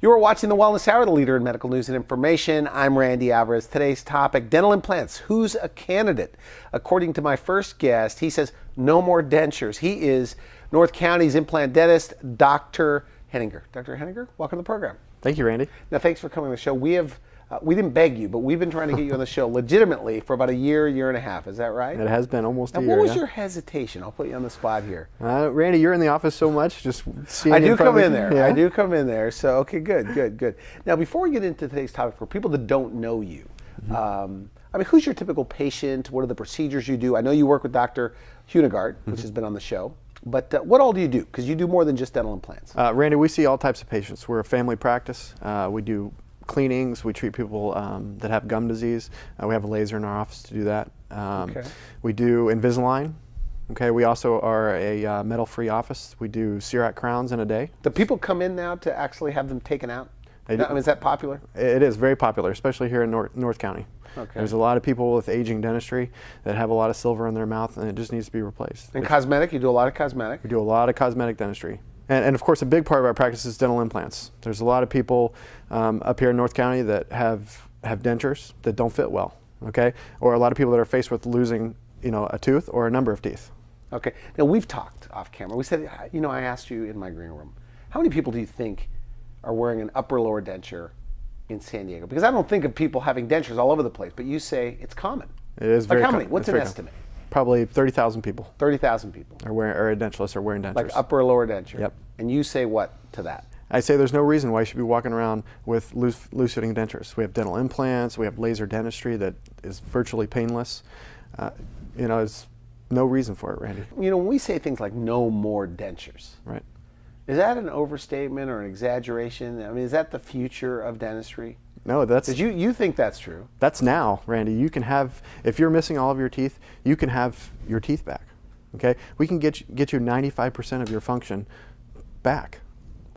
You are watching The Wellness Hour, the leader in medical news and information. I'm Randy Alvarez. Today's topic, dental implants. Who's a candidate? According to my first guest, he says no more dentures. He is North County's implant dentist, Dr. Henninger. Dr. Henninger, welcome to the program. Thank you, Randy. Now, thanks for coming on the show. We didn't beg you, but we've been trying to get you on the show legitimately for about a year and a half. Is that right? It has been almost a year. What was your hesitation? I'll put you on the spot here. Randy, you're in the office so much. Just seeing I do come in there. Yeah. I do come in there. So, okay, good. Now, before we get into today's topic, for people that don't know you, I mean, who's your typical patient? What are the procedures you do? I know you work with Dr. Henninger, which has been on the show. But what all do you do? Because you do more than just dental implants. Randy, we see all types of patients. We're a family practice. We do cleanings. We treat people that have gum disease. We have a laser in our office to do that. We do Invisalign. Okay. We also are a metal-free office. We do CERAC crowns in a day. Do people come in now to actually have them taken out? I mean, is that popular? It is very popular, especially here in North County. Okay. There's a lot of people with aging dentistry that have a lot of silver in their mouth, and it just needs to be replaced. And cosmetic? You do a lot of cosmetic? We do a lot of cosmetic dentistry. And of course, a big part of our practice is dental implants. There's a lot of people up here in North County that have dentures that don't fit well, okay? Or a lot of people that are faced with losing, a tooth or a number of teeth. Okay. Now, we've talked off camera. We said, I asked you in my green room, how many people do you think are wearing an upper-lower denture in San Diego? Because I don't think of people having dentures all over the place, but you say it's common. It is very common. How many? What's an estimate? Probably 30,000 people. 30,000 people. Are a dentalist are wearing dentures. Like upper or lower denture? Yep. And you say what to that? I say there's no reason why you should be walking around with loose-fitting dentures. We have dental implants. We have laser dentistry that is virtually painless. There's no reason for it, Randy. When we say things like no more dentures, right? Is that an overstatement or an exaggeration? I mean, is that the future of dentistry? No, that's... Because you think that's true. That's now, Randy. You can have, if you're missing all of your teeth, you can have your teeth back, okay? We can get you 95% of your function back.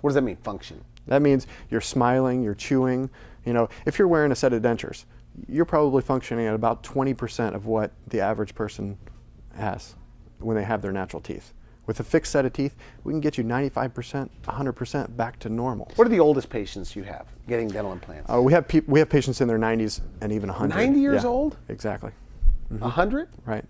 What does that mean, function? That means you're smiling, you're chewing. If you're wearing a set of dentures, you're probably functioning at about 20% of what the average person has when they have their natural teeth. With a fixed set of teeth, we can get you 95%, 100% back to normal. What are the oldest patients you have getting dental implants? We have patients in their 90s and even 100. 90 years old? Exactly. 100? Right.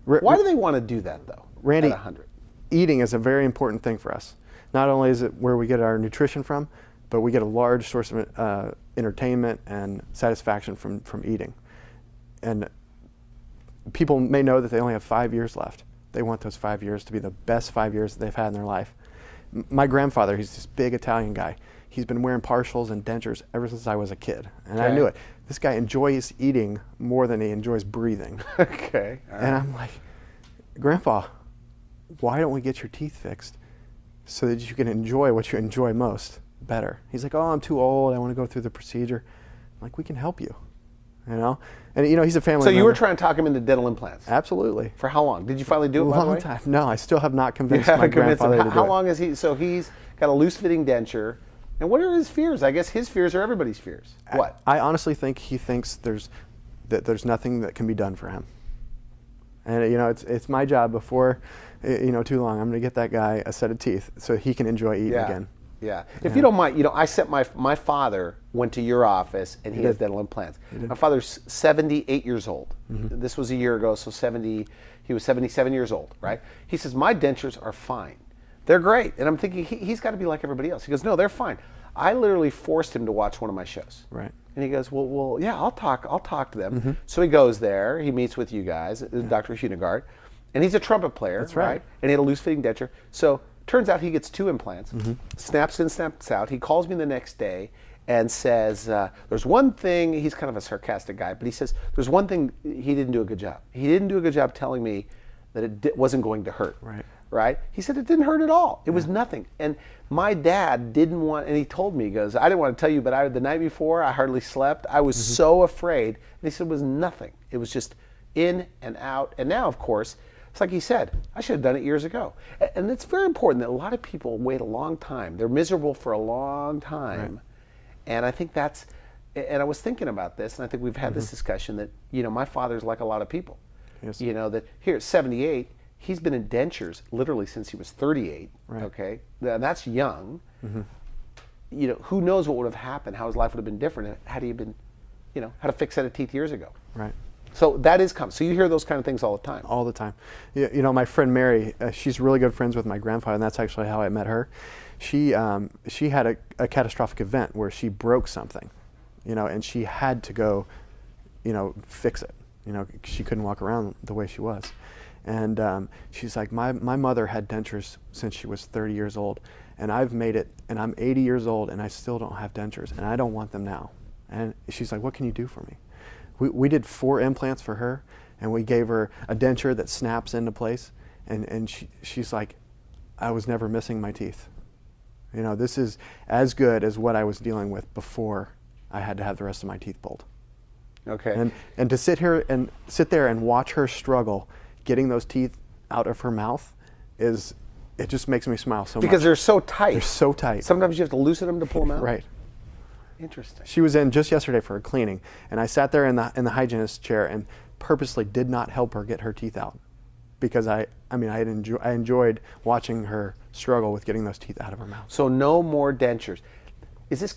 Why do they want to do that, though, Randy, at 100? Eating is a very important thing for us. Not only is it where we get our nutrition from, but we get a large source of entertainment and satisfaction from eating. And people may know that they only have 5 years left. They want those 5 years to be the best 5 years that they've had in their life. My grandfather, he's this big Italian guy. He's been wearing partials and dentures ever since I was a kid. And I knew it. This guy enjoys eating more than he enjoys breathing. Okay. All right. And I'm like, Grandpa, why don't we get your teeth fixed so that you can enjoy what you enjoy most better? He's like, oh, I'm too old. I want to go through the procedure. I'm like, we can help you. And he's a family member. So you were trying to talk him into dental implants? Absolutely. For how long? Did you finally do it, by the way? Long time. No, I still have not convinced my grandfather to do it. How long is he? So he's got a loose-fitting denture. And what are his fears? I guess his fears are everybody's fears. What? I honestly think he thinks there's nothing that can be done for him. And it's my job before too long. I'm going to get that guy a set of teeth so he can enjoy eating again. Yeah. If you don't mind, I sent my father went to your office and he has dental implants. My father's 78 years old. This was a year ago, so he was 77 years old, right? He says, my dentures are fine. They're great. And I'm thinking, he's got to be like everybody else. He goes, no, they're fine. I literally forced him to watch one of my shows. Right. And he goes, well, yeah, I'll talk to them. So he goes there, he meets with you guys, Dr. Henninger, and he's a trumpet player. That's right. And he had a loose-fitting denture. So turns out he gets 2 implants, snaps in, snaps out. He calls me the next day and says, there's one thing, he's kind of a sarcastic guy, but he says, there's one thing he didn't do a good job. He didn't do a good job telling me that it wasn't going to hurt. Right? He said it didn't hurt at all. It was nothing. And my dad didn't want, and he told me, he goes, I didn't want to tell you, but the night before, I hardly slept. I was so afraid. And he said it was nothing. It was just in and out. And now, of course, it's like he said, I should have done it years ago. And it's very important that a lot of people wait a long time. They're miserable for a long time. Right. And I think that's, and I was thinking about this, and I think we've had this discussion that, my father's like a lot of people. Yes. That here at 78, he's been in dentures literally since he was 38, okay? And that's young. who knows what would have happened, how his life would have been different had he been, had a fixed set of teeth years ago. Right. So that is common. So you hear those kind of things all the time. All the time. My friend Mary, she's really good friends with my grandfather, and that's actually how I met her. She had a catastrophic event where she broke something, and she had to go, fix it. She couldn't walk around the way she was. And she's like, my mother had dentures since she was 30 years old, and I've made it, and I'm 80 years old, and I still don't have dentures, and I don't want them now. And she's like, what can you do for me? We did 4 implants for her, and we gave her a denture that snaps into place, and she's like, I was never missing my teeth. This is as good as what I was dealing with before I had to have the rest of my teeth pulled. Okay. And to sit there and watch her struggle getting those teeth out of her mouth it just makes me smile so much. Because they're so tight. They're so tight. Sometimes you have to loosen them to pull them out. Right. Interesting. She was in just yesterday for a cleaning, and I sat there in the hygienist's chair and purposely did not help her get her teeth out, because I enjoyed watching her struggle with getting those teeth out of her mouth. So no more dentures. Is this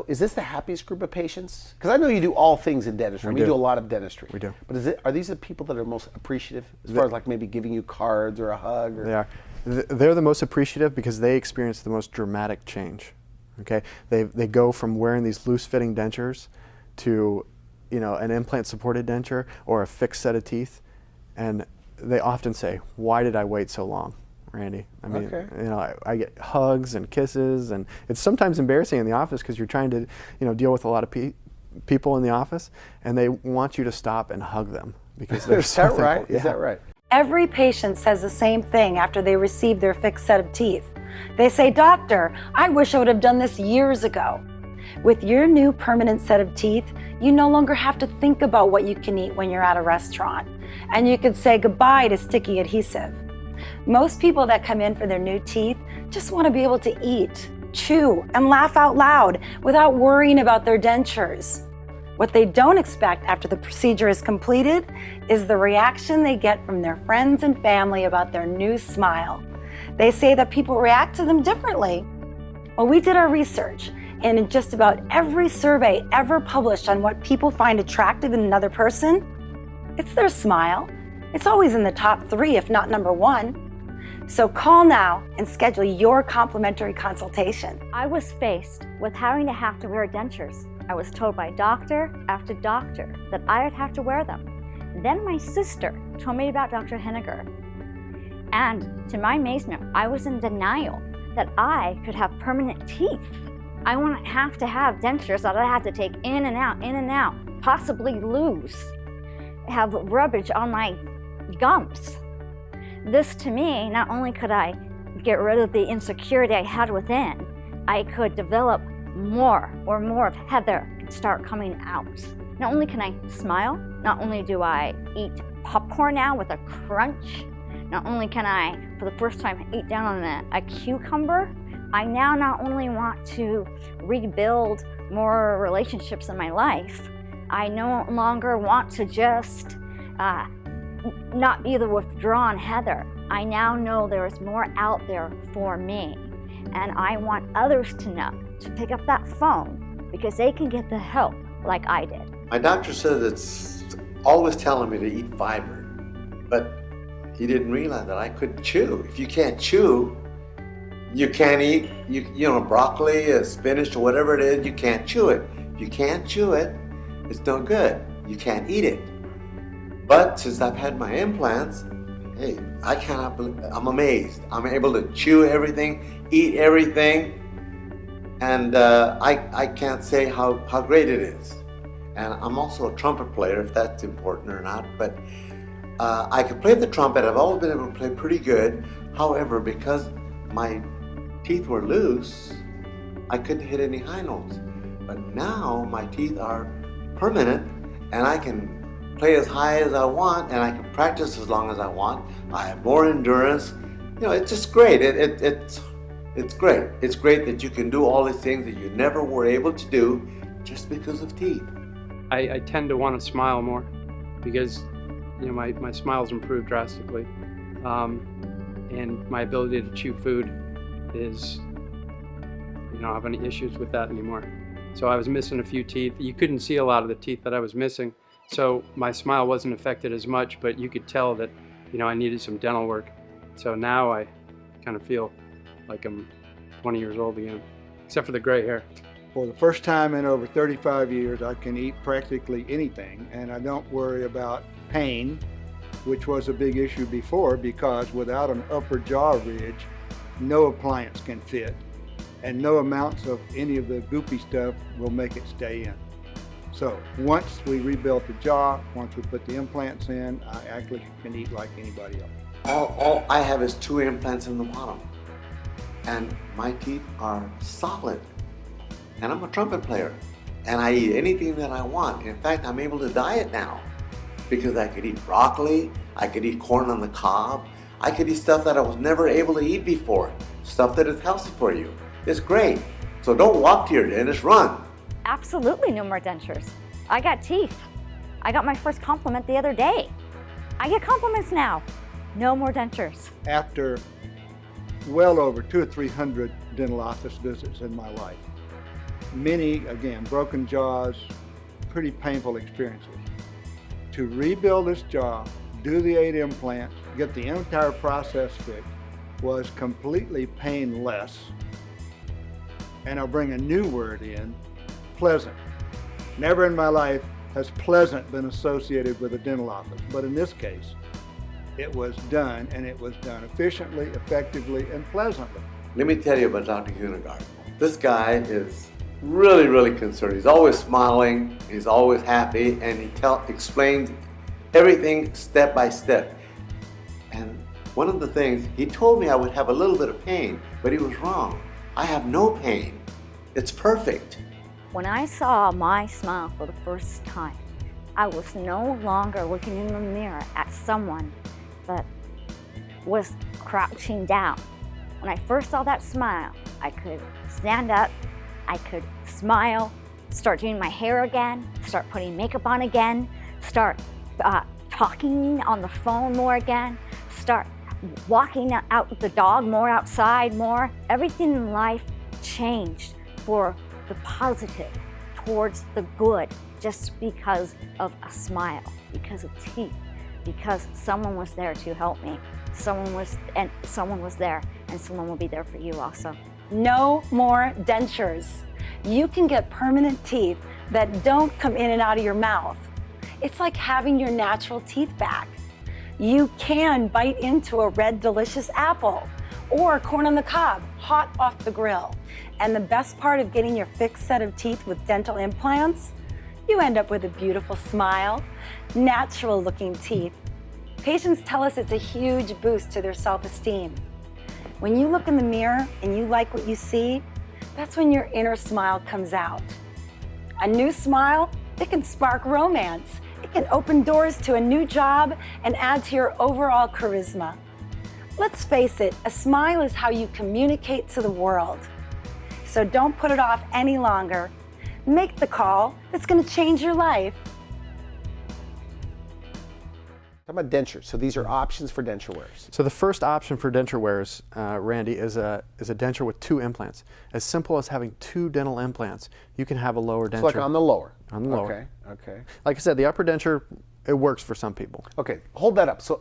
is this the happiest group of patients? Because I know you do all things in dentistry. You do a lot of dentistry. We do. But are these the people that are most appreciative as far as like maybe giving you cards or a hug? They are. They're the most appreciative because they experience the most dramatic change. Okay, they go from wearing these loose-fitting dentures to, an implant-supported denture or a fixed set of teeth, and they often say, "Why did I wait so long, Randy?" I mean, I get hugs and kisses, and it's sometimes embarrassing in the office because you're trying to, deal with a lot of people in the office, and they want you to stop and hug them because they're so thankful. Right? Yeah. Is that right? Every patient says the same thing after they receive their fixed set of teeth. They say, "Doctor, I wish I would have done this years ago." With your new permanent set of teeth, you no longer have to think about what you can eat when you're at a restaurant, and you can say goodbye to sticky adhesive. Most people that come in for their new teeth just want to be able to eat, chew, and laugh out loud without worrying about their dentures. What they don't expect after the procedure is completed is the reaction they get from their friends and family about their new smile. They say that people react to them differently. Well, we did our research, and in just about every survey ever published on what people find attractive in another person, it's their smile. It's always in the top 3, if not number 1. So call now and schedule your complimentary consultation. I was faced with having to wear dentures. I was told by doctor after doctor that I would have to wear them. Then my sister told me about Dr. Henninger. And to my amazement, I was in denial that I could have permanent teeth. I wouldn't have to have dentures that I had to take in and out, possibly lose, have rubbish on my gums. This to me, not only could I get rid of the insecurity I had within, I could develop more of Heather and start coming out. Not only can I smile, not only do I eat popcorn now with a crunch, not only can I, for the first time, eat down on a cucumber, I now not only want to rebuild more relationships in my life, I no longer want to just not be the withdrawn Heather. I now know there is more out there for me, and I want others to know to pick up that phone because they can get the help like I did. My doctor says it's always telling me to eat fiber, but he didn't realize that I couldn't chew. If you can't chew, you can't eat, broccoli, spinach, or whatever it is, you can't chew it. If you can't chew it, it's no good. You can't eat it. But since I've had my implants, hey, I cannot believe, I'm amazed. I'm able to chew everything, eat everything, and I can't say how great it is. And I'm also a trumpet player, if that's important or not, but I can play the trumpet. I've always been able to play pretty good. However, because my teeth were loose, I couldn't hit any high notes. But now my teeth are permanent, and I can play as high as I want, and I can practice as long as I want. I have more endurance. It's just great. It's great. It's great that you can do all these things that you never were able to do just because of teeth. I tend to want to smile more because my smile's improved drastically, and my ability to chew food is don't have any issues with that anymore. So I was missing a few teeth. You couldn't see a lot of the teeth that I was missing, so my smile wasn't affected as much, but you could tell that, I needed some dental work. So now I kind of feel like I'm 20 years old again, except for the gray hair. For the first time in over 35 years, I can eat practically anything, and I don't worry about pain, which was a big issue before, because without an upper jaw ridge, no appliance can fit, and no amounts of any of the goopy stuff will make it stay in. So once we rebuilt the jaw, once we put the implants in, I actually can eat like anybody else. All I have is 2 implants in the bottom, and my teeth are solid. And I'm a trumpet player, and I eat anything that I want. In fact, I'm able to diet now because I could eat broccoli, I could eat corn on the cob, I could eat stuff that I was never able to eat before, stuff that is healthy for you. It's great. So don't walk to your dentist, run. Absolutely no more dentures. I got teeth. I got my first compliment the other day. I get compliments now. No more dentures. After well over 200 or 300 dental office visits in my life, many, again, broken jaws, pretty painful experiences. To rebuild this jaw, do the 8 implants, get the entire process fixed, was completely painless. And I'll bring a new word in, pleasant. Never in my life has pleasant been associated with a dental office, but in this case, it was done, and it was done efficiently, effectively, and pleasantly. Let me tell you about Dr. Henninger. This guy is really, really concerned. He's always smiling, he's always happy, and he explains everything step by step. And one of the things, he told me I would have a little bit of pain, but he was wrong. I have no pain. It's perfect. When I saw my smile for the first time, I was no longer looking in the mirror at someone that was crouching down. When I first saw that smile, I could stand up, I could smile, start doing my hair again, start putting makeup on again, start talking on the phone more again, start walking out with the dog more outside more. Everything in life changed for the positive, towards the good, just because of a smile, because of teeth, because someone was there to help me. Someone was there, and someone will be there for you also. No more dentures. You can get permanent teeth that don't come in and out of your mouth. It's like having your natural teeth back. You can bite into a red, delicious apple or corn on the cob, hot off the grill. And the best part of getting your fixed set of teeth with dental implants, you end up with a beautiful smile, natural looking teeth. Patients tell us it's a huge boost to their self-esteem. When you look in the mirror and you like what you see, that's when your inner smile comes out. A new smile, it can spark romance. It can open doors to a new job and add to your overall charisma. Let's face it, a smile is how you communicate to the world. So don't put it off any longer. Make the call that's going to change your life. Talk about dentures. So these are options for denture wearers. So the first option for denture wearers, Randy, is a denture with 2 implants. As simple as having 2 dental implants, you can have a lower denture. So like on the lower. On the lower. Okay. Like I said, the upper denture, it works for some people. Okay, hold that up. So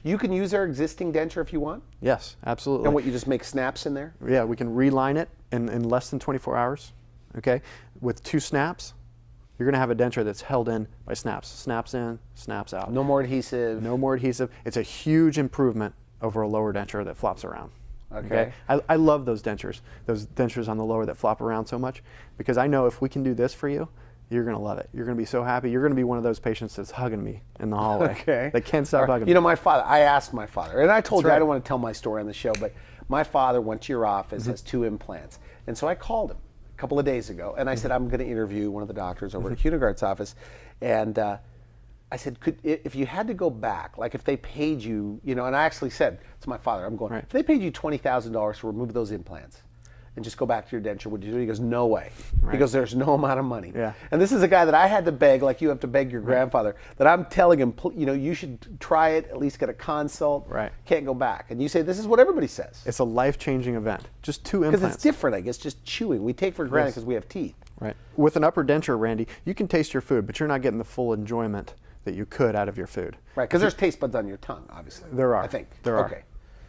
you can use our existing denture if you want? Yes, absolutely. And what, you just make snaps in there? Yeah, we can reline it in less than 24 hours. Okay, with 2 snaps, you're going to have a denture that's held in by snaps. Snaps in, snaps out. No more adhesive. No more adhesive. It's a huge improvement over a lower denture that flops around. Okay. I love those dentures on the lower that flop around so much, because I know if we can do this for you, you're going to love it. You're going to be so happy. You're going to be one of those patients that's hugging me in the hallway. Okay. They can't stop hugging me. You know, my father, I asked my father, and I told you right. I don't want to tell my story on the show, but my father went to your office, has 2 implants. And so I called him a couple of days ago, and I said, I'm going to interview one of the doctors over at Henninger's office. And I said, if you had to go back, like if they paid you, and I actually said to my father, I'm going, Right. if they paid you $20,000 to remove those implants, and just go back to your denture, would you do it? He goes, no way. Right. He goes, there's no amount of money. Yeah. And this is a guy that I had to beg, like you have to beg your grandfather, that I'm telling him, you know, you should try it, at least get a consult. Right. Can't go back. And you say, this is what everybody says. It's a life-changing event. Just 2 implants. Because it's different, I guess, just chewing. We take for granted because we have teeth. Right. With an upper denture, Randy, you can taste your food, but you're not getting the full enjoyment that you could out of your food. Right, because there's taste buds on your tongue, obviously. There are. I think. There are. Okay.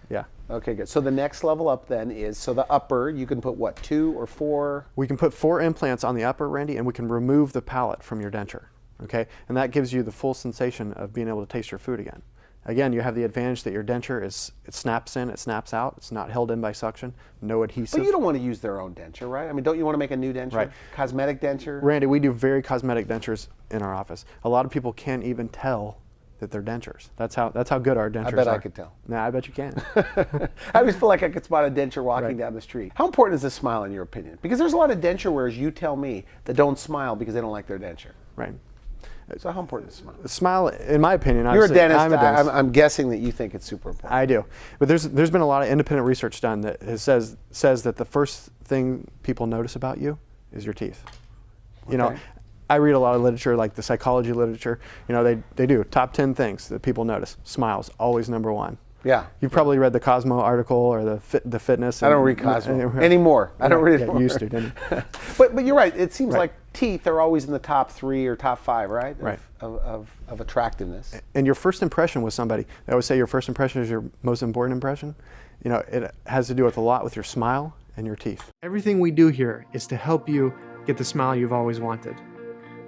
Yeah. Okay, good. So the next level up then is, so the upper, you can put what, 2 or 4? We can put 4 implants on the upper, Randy, and we can remove the palate from your denture, okay? And that gives you the full sensation of being able to taste your food again. Again, you have the advantage that your denture it snaps in, it snaps out, it's not held in by suction, no adhesive. But you don't want to use their own denture, right? I mean, don't you want to make a new denture? Right. Cosmetic denture? Randy, we do very cosmetic dentures in our office. A lot of people can't even tell that they're dentures. That's how good our dentures are. I bet I could tell. Nah, I bet you can. I always feel like I could spot a denture walking down the street. How important is the smile in your opinion? Because there's a lot of denture wearers, you tell me, that don't smile because they don't like their denture. Right. So how important is smile? Smile, in my opinion, You're a dentist. I'm a dentist. I'm guessing that you think it's super important. I do. But there's been a lot of independent research done that says that the first thing people notice about you is your teeth. You know, I read a lot of literature, like the psychology literature. You know, they do top 10 things that people notice. Smiles, always number 1. Yeah. You've probably read the Cosmo article or the fitness. I don't read Cosmo anymore. I don't read it anymore. You used to, didn't you? But you're right. It seems like teeth are always in the top 3 or top 5, right? Right. Of attractiveness. And your first impression with somebody, I always say your first impression is your most important impression. You know, it has to do with a lot with your smile and your teeth. Everything we do here is to help you get the smile you've always wanted.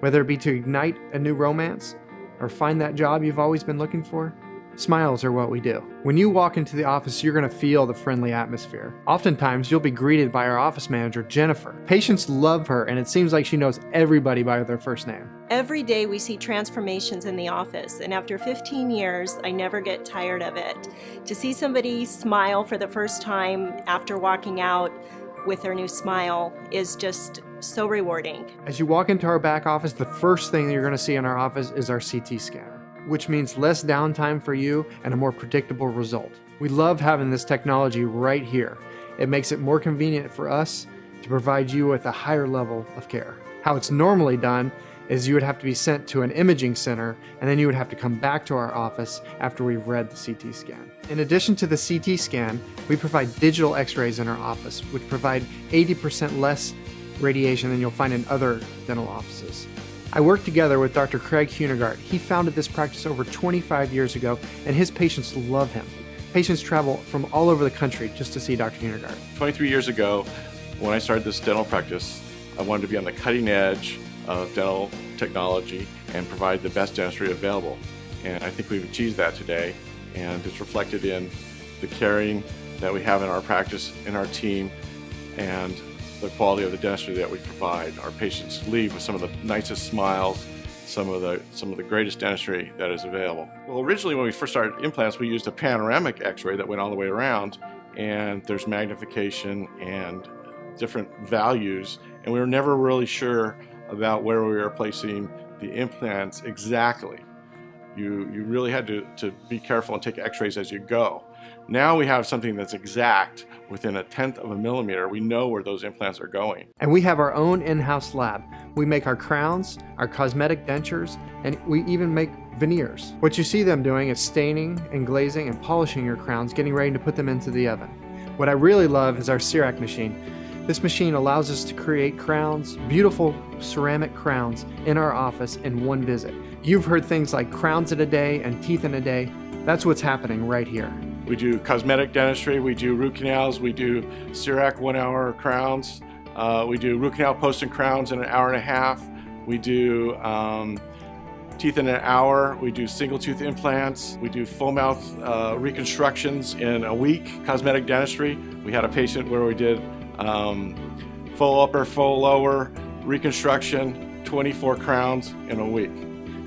Whether it be to ignite a new romance or find that job you've always been looking for, smiles are what we do. When you walk into the office, you're going to feel the friendly atmosphere. Oftentimes, you'll be greeted by our office manager, Jennifer. Patients love her, and it seems like she knows everybody by their first name. Every day we see transformations in the office, and after 15 years, I never get tired of it. To see somebody smile for the first time after walking out with their new smile is just so rewarding. As you walk into our back office, the first thing that you're going to see in our office is our CT scanner, which means less downtime for you and a more predictable result. We love having this technology right here. It makes it more convenient for us to provide you with a higher level of care. How it's normally done is you would have to be sent to an imaging center, and then you would have to come back to our office after we've read the CT scan. In addition to the CT scan, we provide digital x-rays in our office, which provide 80% less radiation than you'll find in other dental offices. I work together with Dr. Craig Henninger. He founded this practice over 25 years ago, and his patients love him. Patients travel from all over the country just to see Dr. Henninger. 23 years ago, when I started this dental practice, I wanted to be on the cutting edge of dental technology and provide the best dentistry available. And I think we've achieved that today, and it's reflected in the caring that we have in our practice, in our team, and the quality of the dentistry that we provide. Our patients leave with some of the nicest smiles, some of the greatest dentistry that is available. Well, originally when we first started implants, we used a panoramic x-ray that went all the way around, and there's magnification and different values, and we were never really sure about where we were placing the implants exactly. You really had to be careful and take x-rays as you go. Now we have something that's exact. Within 1/10 of a millimeter, we know where those implants are going. And we have our own in-house lab. We make our crowns, our cosmetic dentures, and we even make veneers. What you see them doing is staining and glazing and polishing your crowns, getting ready to put them into the oven. What I really love is our CEREC machine. This machine allows us to create crowns, beautiful ceramic crowns, in our office in one visit. You've heard things like crowns in a day and teeth in a day. That's what's happening right here. We do cosmetic dentistry, we do root canals, we do CEREC 1-hour crowns, we do root canal post and crowns in 1.5 hours, we do teeth in 1 hour, we do single tooth implants, we do full mouth reconstructions in a week. Cosmetic dentistry, we had a patient where we did full upper, full lower reconstruction, 24 crowns in a week.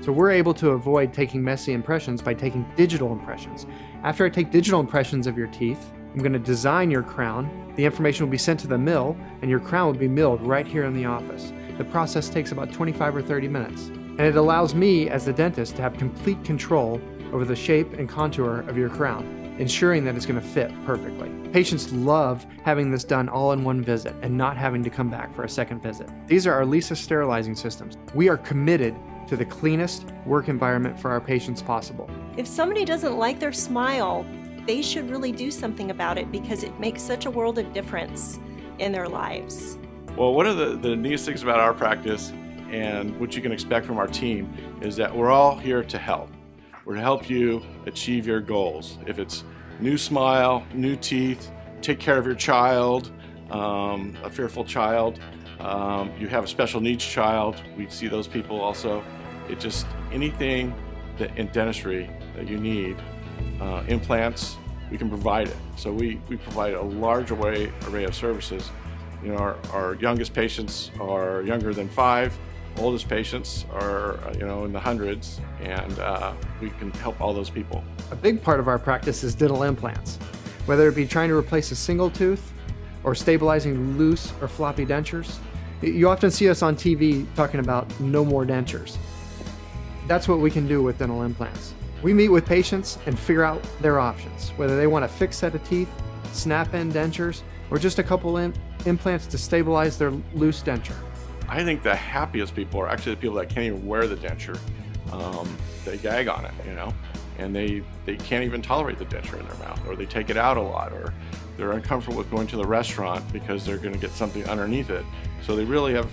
So we're able to avoid taking messy impressions by taking digital impressions. After I take digital impressions of your teeth, I'm going to design your crown. The information will be sent to the mill, and your crown will be milled right here in the office. The process takes about 25 or 30 minutes. And it allows me, as the dentist, to have complete control over the shape and contour of your crown. ensuring that it's going to fit perfectly. Patients love having this done all in one visit and not having to come back for a second visit. These are our Lisa sterilizing systems. We are committed to the cleanest work environment for our patients possible. If somebody doesn't like their smile, they should really do something about it because it makes such a world of difference in their lives. Well, one of the neatest things about our practice and what you can expect from our team is that we're all here to help. We're to help you achieve your goals. If it's new smile, new teeth, take care of your child, a fearful child, you have a special needs child, we see those people also. It just anything that in dentistry that you need, implants, we can provide it. So we provide a large array of services. You know, our youngest patients are younger than 5. Oldest patients are, in the hundreds, and we can help all those people. A big part of our practice is dental implants. Whether it be trying to replace a single tooth or stabilizing loose or floppy dentures, you often see us on TV talking about no more dentures. That's what we can do with dental implants. We meet with patients and figure out their options, whether they want a fixed set of teeth, snap-in dentures, or just a couple implants to stabilize their loose denture. I think the happiest people are actually the people that can't even wear the denture. They gag on it, and they can't even tolerate the denture in their mouth, or they take it out a lot, or they're uncomfortable with going to the restaurant because they're going to get something underneath it. So they really have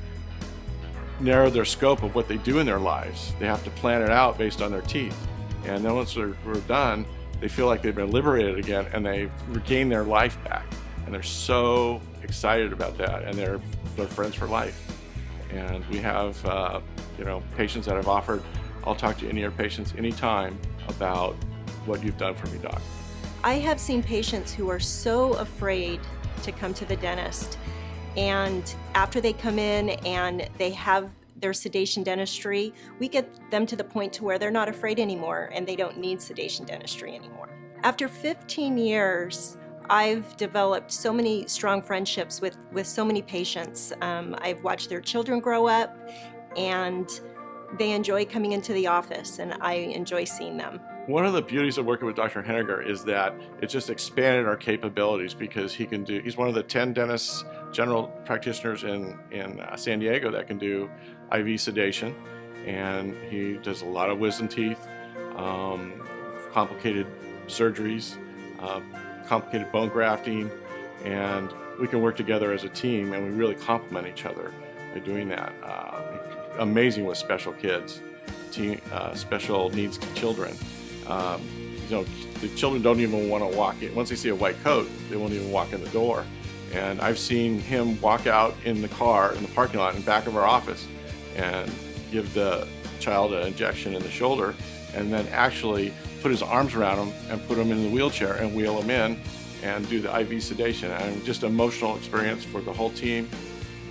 narrowed their scope of what they do in their lives. They have to plan it out based on their teeth. And then once we're done, they feel like they've been liberated again and they've regained their life back. And they're so excited about that, and they're friends for life. And we have, patients that have offered, I'll talk to any of your patients anytime about what you've done for me, doc. I have seen patients who are so afraid to come to the dentist, and after they come in and they have their sedation dentistry, we get them to the point to where they're not afraid anymore and they don't need sedation dentistry anymore. After 15 years, I've developed so many strong friendships with so many patients. I've watched their children grow up, and they enjoy coming into the office, and I enjoy seeing them. One of the beauties of working with Dr. Henninger is that it just expanded our capabilities because he's one of the 10 dentists, general practitioners in San Diego that can do IV sedation, and he does a lot of wisdom teeth, complicated surgeries, complicated bone grafting, and we can work together as a team, and we really complement each other by doing that. Amazing with special kids, special needs children. The children don't even want to walk in. Once they see a white coat, they won't even walk in the door. And I've seen him walk out in the car, in the parking lot, in the back of our office, and give the child an injection in the shoulder, and then actually put his arms around him and put him in the wheelchair and wheel him in and do the IV sedation. And just an emotional experience for the whole team,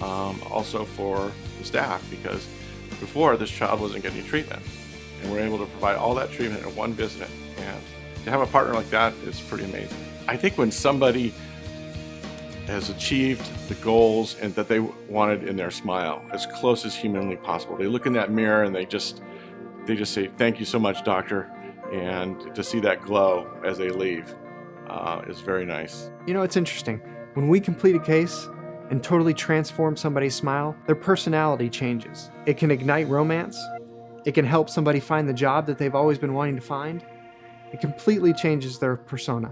also for the staff, because before this child wasn't getting treatment. And we're able to provide all that treatment in one visit. And to have a partner like that is pretty amazing. I think when somebody has achieved the goals and that they wanted in their smile, as close as humanly possible, they look in that mirror and they just say, "Thank you so much, doctor." And to see that glow as they leave is very nice. It's interesting. When we complete a case and totally transform somebody's smile, their personality changes. It can ignite romance. It can help somebody find the job that they've always been wanting to find. It completely changes their persona.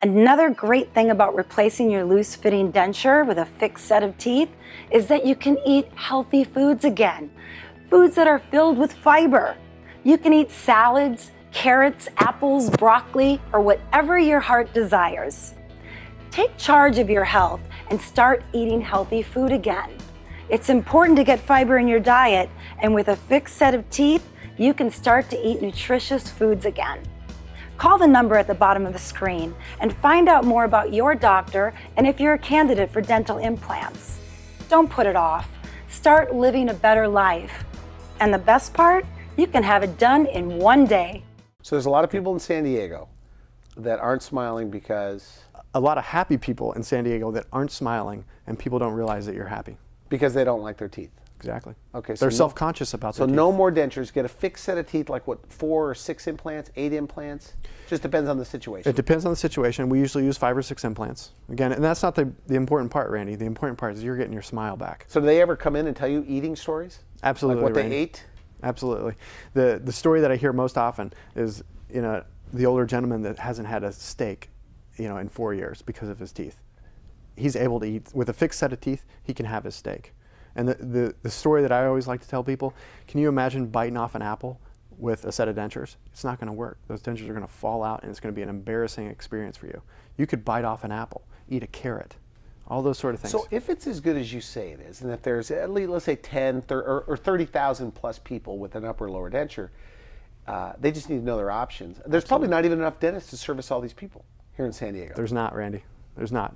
Another great thing about replacing your loose-fitting denture with a fixed set of teeth is that you can eat healthy foods again. Foods that are filled with fiber. You can eat salads, carrots, apples, broccoli, or whatever your heart desires. Take charge of your health and start eating healthy food again. It's important to get fiber in your diet, and with a fixed set of teeth, you can start to eat nutritious foods again. Call the number at the bottom of the screen and find out more about your doctor and if you're a candidate for dental implants. Don't put it off. Start living a better life. And the best part, you can have it done in one day. So there's a lot of people in San Diego. that aren't smiling because A lot of happy people in San Diego that aren't smiling, and people don't realize that you're happy. they don't like their teeth. Exactly. Okay, so They're no- self-conscious about So their teeth. no more dentures. Get a fixed set of teeth, like what, 4 or 6 implants, 8 implants? Just depends on the situation. It depends on the situation. We usually use 5 or 6 implants. Again, and that's not the important part, Randy. The important part is you're getting your smile back. So do they ever come in and tell you eating stories? Absolutely, Like what Randy. they ate? Absolutely. The story that I hear most often is, the older gentleman that hasn't had a steak, in 4 years because of his teeth. He's able to eat with a fixed set of teeth. He can have his steak. And the story that I always like to tell people: can you imagine biting off an apple with a set of dentures? It's not going to work. Those dentures are going to fall out, and it's going to be an embarrassing experience for you. You could bite off an apple, eat a carrot, all those sort of things. So if it's as good as you say it is, and if there's at least, let's say 10 or 30,000 plus people with an upper lower denture, they just need to know their options. There's probably not even enough dentists to service all these people here in San Diego. There's not, Randy. There's not.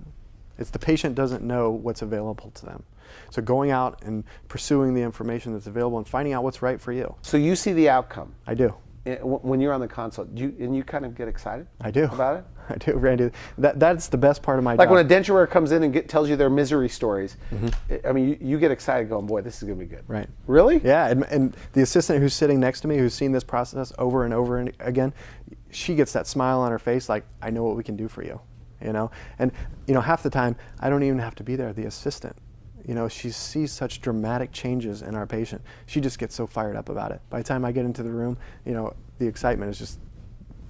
It's the patient doesn't know what's available to them. So going out and pursuing the information that's available and finding out what's right for you. So you see the outcome. I do. When you're on the consult, and you kind of get excited I do. about it? I do, Randy. That's the best part of my Like job. when a denture wearer comes in and tells you their misery stories, I mean, you get excited going, boy, this is going to be good. Right. Really? Yeah, and the assistant who's sitting next to me, who's seen this process over and over and again, she gets that smile on her face like, I know what we can do for you. And half the time, I don't even have to be there, the assistant. She sees such dramatic changes in our patient. She just gets so fired up about it. By the time I get into the room, the excitement is just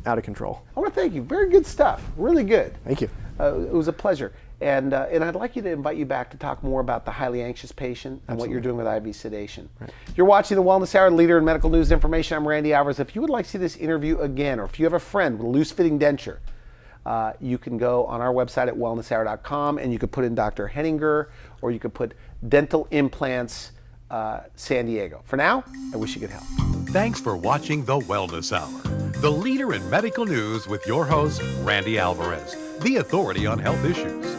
out of control. I want to thank you. Very good stuff. Really good. Thank you. It was a pleasure. And I'd like you to invite you back to talk more about the highly anxious patient and what you're doing with IV sedation. Right. You're watching the Wellness Hour, leader in medical news information. I'm Randy Alvarez. If you would like to see this interview again, or if you have a friend with a loose-fitting denture, you can go on our website at wellnesshour.com and you could put in Dr. Henninger, or you could put dental implants San Diego. For now, I wish you good health. Thanks for watching The Wellness Hour, the leader in medical news with your host, Randy Alvarez, the authority on health issues.